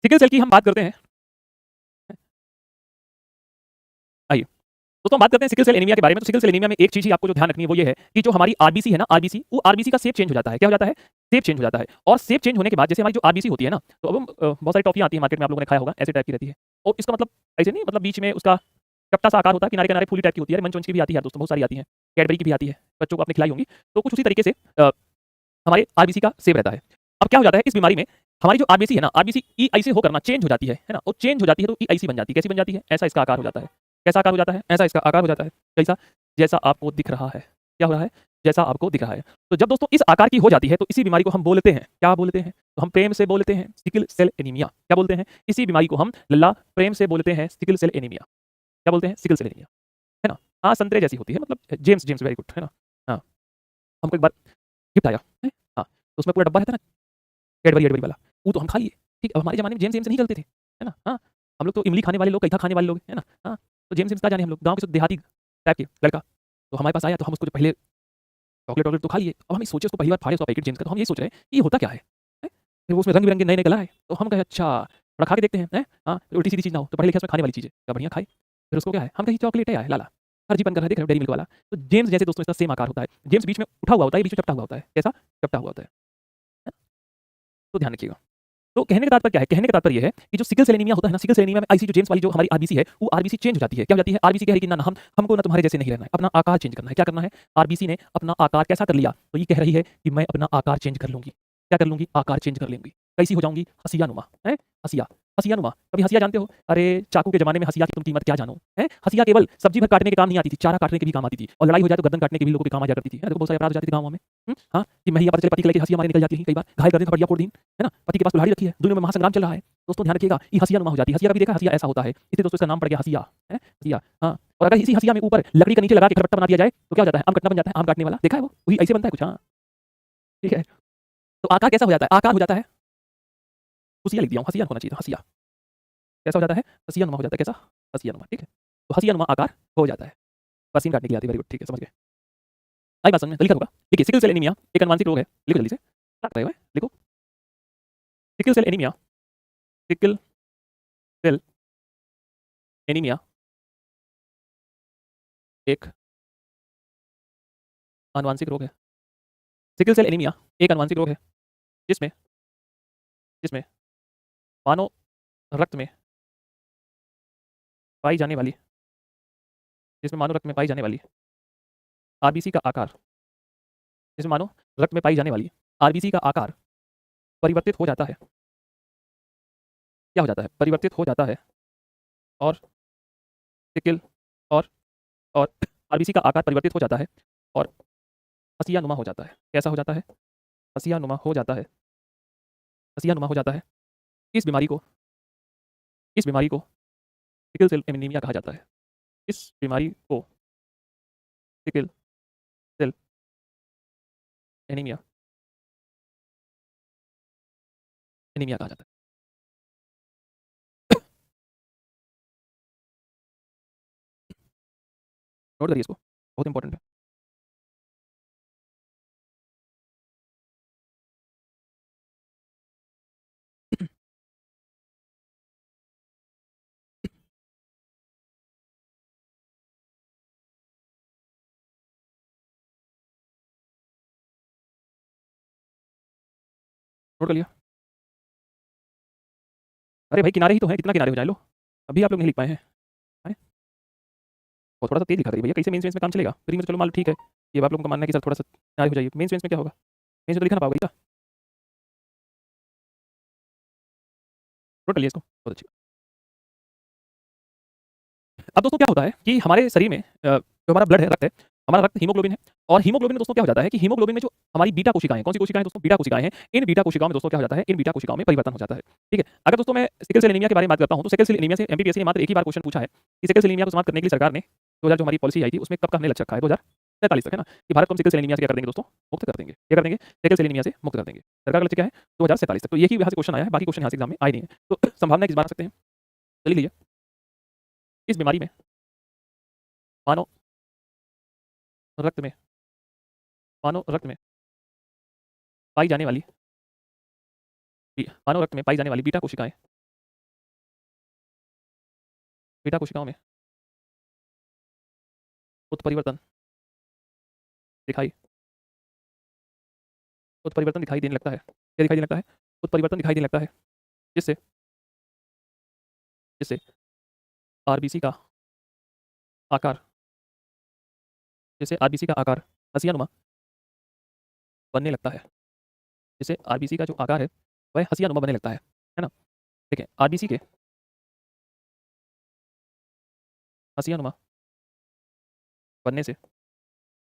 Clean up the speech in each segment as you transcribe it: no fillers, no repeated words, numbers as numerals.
Sickle cell की हम बात करते हैं। आइए, दोस्तों हम बात करते हैं सिकल सेल एनीमिया के बारे में। तो सिकल सेल एनीमिया में एक चीज़ ही आपको जो ध्यान रखनी है वो ये है कि जो हमारी आरबीसी है ना, आरबीसी, वो आरबीसी का शेप चेंज हो जाता है। क्या हो जाता है? शेप चेंज हो जाता है। और शेप चेंज होने के बाद जैसे हमारी जो आरबीसी होती है ना, तो अब बहुत सारी टॉफ़ियाँ आती हैं मार्केट में, आप लोगों ने खाया होगा, ऐसे टाइप की रहती है। और इसका मतलब ऐसे नहीं, मतलब बीच में उसका चपटा सा आकार होता है, किनारे-किनारे फूली टाइप की होती है। मंच-वंच की भी आती है यार दोस्तों, बहुत सारी आती हैं। कैडबरी की भी आती है, बच्चों को आपने खिलाई होंगी। तो कुछ उसी तरीके से हमारे आरबीसी का शेप रहता है। अब क्या हो जाता है इस बीमारी में, हमारी जो आरबीसी है ना, आरबीसी ईआई से होकर ना चेंज हो जाती है ना? और चेंज हो जाती है तो ईआईसी बन जाती है। कैसी बन जाती है? ऐसा इसका आकार हो जाता है। कैसा आकार हो जाता है? ऐसा इसका आकार हो जाता है। कैसा? जैसा आपको दिख रहा है। क्या हो रहा है? जैसा आपको दिख रहा है। तो जब दोस्तों इस आकार की हो जाती है तो इसी बीमारी को हम बोलते हैं, क्या बोलते हैं? तो हम प्रेम से बोलते हैं सिकल सेल एनीमिया। क्या बोलते हैं? इसी बीमारी को हम लल्ला प्रेम से बोलते हैं सिकल सेल एनीमिया। क्या बोलते हैं? Sickle cell anaemia. है ना? हाँ, संतरे जैसी होती है, मतलब जेम्स जेम्स वेरी गुड, है ना? हाँ, हमको एक बार गिफ्ट आया, हैं? हाँ, तो उसमें पूरा डब्बा रहता है ना, कैडबरी-वैडबरी वाला, वो तो हम खा लिए। ठीक, अब हमारे ज़माने में जेम्स-वेम्स नहीं चलते थे, है ना? हाँ, हम लोग तो इमली खाने वाले लोग, कईथा खाने वाले लोग, है ना? हाँ, तो जेम्स-वेम्स कहाँ जाने हम लोग, गाँव के शुद्ध देहाती टाइप के लड़का। तो हमारे पास आया तो हम उसको जो पहले चॉकलेट-वॉकलेट तो खा लिए। अब हम ये सोचे, उसको पहली बार फाड़े उसका पैकेट जेम्स का, तो हम ये सोच रहे हैं, ये होता क्या है? हैं? फिर वो उसमें रंग-बिरंगे नए-नए कलर आए, तो हम कहे अच्छा, थोड़ा खा के देखते हैं, हैं? हाँ, उल्टी-सीधी चीज़ ना हो, तो पढ़े लिखे उसमें खाने वाली चीज़ है, क्या बढ़िया खाए। फिर उसको क्या है, हम कहे चॉकलेट है यार लाला, फर्जी बन कर रहा है, देख रहे हो डेयरी मिल्क वाला। तो जेम्स जैसे दोस्तों इसका सेम आकार होता है। जेम्स बीच में उठा हुआ होता है, ये बीच में चपटा हुआ होता है। कैसा? चपटा हुआ होता है। है? तो ध्यान रखिएगा। तो कहने का तात्पर्य क्या है? कहने का तात्पर्य ये है कि जो सिकल सेल एनीमिया होता है ना, सिकल सेल एनीमिया में आईसी जो जेम्स वाली जो हमारी आरबीसी है, वो आरबीसी चेंज हो जाती है। क्या हो जाती है? आरबीसी कह रही है कि ना, ना हमको ना तुम्हारे जैसे नहीं रहना है, अपना आकार चेंज करना है। क्या करना है? आरबीसी ने अपना आकार कैसा कर लिया? तो ये कह रही है कि मैं अपना आकार चेंज कर लूँगी। क्या कर लूँगी? आकार चेंज कर लूँगी। कैसी हो जाऊँगी? हसिया-नुमा, हैं? हसिया, हसिया-नुमा। कभी हसिया जानते हो? अरे चाकू के ज़माने में हसिया की तुम कीमत क्या जानो, हैं? हसिया केवल सब्जी भर काटने के काम नहीं आती थी, चारा काटने के भी काम आती थी। और लड़ाई हो जाए तो गर्दन काटने के भी लोगों के काम आ जाया करती थी। है ना? देखो बहुत सारे अपराध हो जाते थे गाँवों में। हाँ, कि महिला पता चले पति को लेके हसिया मारने निकल जाती थी कई बार, घायल कर दें थपड़िया फोड़ दी, है ना? पति के पास कुल्हाड़ी रखी है, दुनिया में महासंग्राम चल रहा है। दोस्तों ध्यान रखिएगा, ये हसिया-नुमा हो जाती है। हसिया कभी देखा? हसिया ऐसा होता है। इसलिए दोस्तों इसका नाम पड़ गया हसिया, हैं? हसिया, हाँ। और अगर इसी हसिया में ऊपर लकड़ी का नीचे लगा के खरबट्टा बना दिया जाए, तो क्या हो जाता है? आम कटना बन जाता है, आम काटने वाला। देखा है वो? वही ऐसे बनता है कुछ, हाँ, ठीक है। तो आकार कैसा हो जाता है? आकार हो जाता है, हसिया लिख दिया हूँ, हसिया होना चाहिए था, हसिया। कैसा हो जाता है? हसिया-नुमा हो जाता है, कैसा? हसिया-नुमा, ठीक है। तो हसिया-नुमा आकार हो जाता है। पसीन काटने के लिए आती है, वेरी गुड, ठीक है, समझ गए। आई बात समझ में? तो लिखा होगा। देखिए सिकल सेल एनीमिया एक आनुवांशिक रोग है। लिखो जल्दी से। क्या कर रहे हो? लिखो। Sickle cell anaemia, sickle cell anaemia एक आनुवांशिक रोग है। सिकल सेल एनीमिया एक आनुवांशिक रोग है, जिसमें जिसमें मानव रक्त में पाई जाने वाली जिसमें मानव रक्त में पाई जाने वाली आरबीसी का आकार जिसमें मानव रक्त में पाई जाने वाली आरबीसी का आकार परिवर्तित हो जाता है। क्या हो जाता है? परिवर्तित हो जाता है और सिकल और और आरबीसी का आकार परिवर्तित हो जाता है और हसिया-नुमा हो जाता है। कैसा हो जाता है? हसिया-नुमा हो जाता है। हसिया-नुमा हो जाता है। इस बीमारी को इस बीमारी को सिकल सेल एनीमिया कहा जाता है। इस बीमारी को सिकल सेल एनीमिया एनीमिया कहा जाता है। नोट करिए इसको, बहुत इंपॉर्टेंट है। नोट कर लिया? अरे भाई किनारे ही तो हैं, कितना किनारे हो जाए लो। अभी आप लोग नहीं लिख पाए हैं। हैं? और थोड़ा-सा तेज़ लिखा करिए भैया, कैसे मेंस-वेंस में काम चलेगा? प्री में तो चलो मान लो ठीक है, ये आप लोगों का मानना है कि सर थोड़ा-सा किनारे हो जाइए। मेंस-वेंस में क्या होगा? मेंस में तो लिख ना पाओगे क्या? नोट कर लिया इसको? बहुत अच्छी। अब दोस्तों क्या होता है कि हमारे शरीर में जो हमारा ब्लड है, रक्त है, हमारा रक्त हीमोग्लोबिन है और हीमोग्लोबिन में दोस्तों क्या हो जाता है कि हीमोग्लोबिन में जो हमारी बीटा कोशिकाएँ, कौन-सी कोशिकाएँ दोस्तों? बीटा कोशिकाएँ हैं। इन बीटा कोशिकाओं में दोस्तों क्या हो जाता है? इन बीटा कोशिकाओं में परिवर्तन हो जाता है। ठीक है? अगर दोस्तों मैं सिकल सेल एनीमिया के बारे में बात करता हूँ, तो सिकल सेल एनीमिया से एमपीपीएससी ने मात्र एक ही बार क्वेश्चन पूछा है कि सिकल सेल एनीमिया को समाप्त करने के लिए सरकार ने 2000 जो हमारी पॉलिसी आई थी, उसमें कब का हमने लक्ष्य रखा है? 2043 तक, है ना? कि भारत को हम सिकल सेल एनीमिया से क्या कर देंगे दोस्तों? मुक्त कर देंगे। क्या कर देंगे? सिकल सेल एनीमिया से मुक्त कर देंगे। सरकार का लक्ष्य क्या है? 2047 तक। तो यही यहाँ से क्वेश्चन आया है, बाकी क्वेश्चन यहाँ से एग्ज़ाम में आए नहीं है। तो संभावना है किस बार आ सकते हैं? तो लिख लीजिए, इस बीमारी में मानव रक्त में मानव रक्त में पाई जाने वाली मानव रक्त में पाई जाने वाली बीटा कोशिकाएँ बीटा कोशिकाओं में उत्परिवर्तन दिखाई उत्परिवर्तन दिखाई देने लगता है। क्या दिखाई देने लगता है? उत्परिवर्तन दिखाई देने लगता है। जिससे जिससे आरबीसी का आकार जिससे आरबीसी का आकार हसियानुमा बनने लगता है। जिससे आरबीसी का जो आकार है वह हसियानुमा बनने लगता है ना? देखिए आरबीसी के हसियानुमा बनने से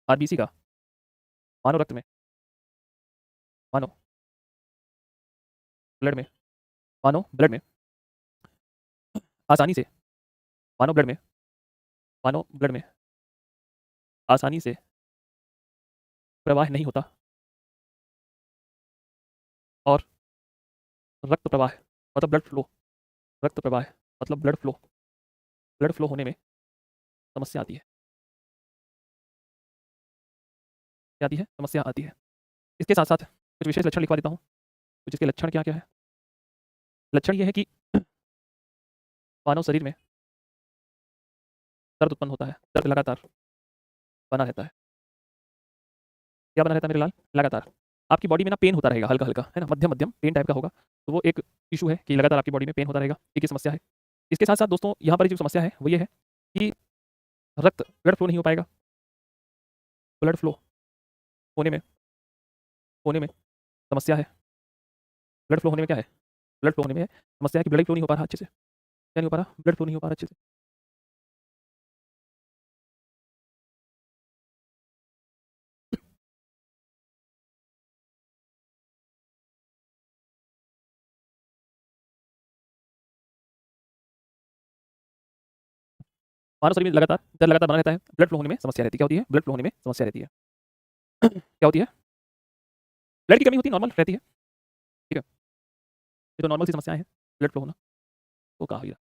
आरबीसी का मानव रक्त में मानव ब्लड में मानव ब्लड में आसानी से मानव ब्लड में मानव ब्लड में आसानी से प्रवाह नहीं होता और रक्त प्रवाह मतलब ब्लड फ्लो रक्त प्रवाह मतलब ब्लड फ्लो होने में समस्या आती है। क्या आती है? समस्या आती है। इसके साथ साथ कुछ विशेष लक्षण लिखवा देता हूँ। कुछ इसके लक्षण क्या क्या है? लक्षण ये है कि मानव शरीर में दर्द उत्पन्न होता है। दर्द लगातार बना रहता है। क्या बना रहता है मेरे लाल? लगातार। आपकी बॉडी में ना पेन होता रहेगा हल्का-हल्का, है ना? मध्यम-मध्यम पेन टाइप का होगा। तो वो एक इश्यू है कि लगातार आपकी बॉडी में पेन होता रहेगा। एक ये समस्या है। इसके साथ-साथ दोस्तों यहाँ पर जो समस्या है वो ये है कि ब्लड फ्लो नहीं हो पाएगा। ब्लड फ्लो होने में होने में समस्या है। ब्लड फ्लो होने में क्या है? ब्लड फ्लो होने में समस्या है कि ब्लड फ्लो नहीं हो पा रहा अच्छे से। क्या नहीं हो पा रहा? ब्लड फ्लो नहीं हो पा रहा अच्छे से। मानव शरीर में लगातार दर्द लगातार बना रहता है। ब्लड फ्लो होने में समस्या रहती है। क्या होती है? ब्लड फ्लो होने में समस्या रहती है। क्या होती है? ब्लड की कमी होती है, नॉर्मल रहती है। ठीक है? ये तो नॉर्मल सी समस्याएँ हैं, ब्लड फ्लो होना। तो कहा गया।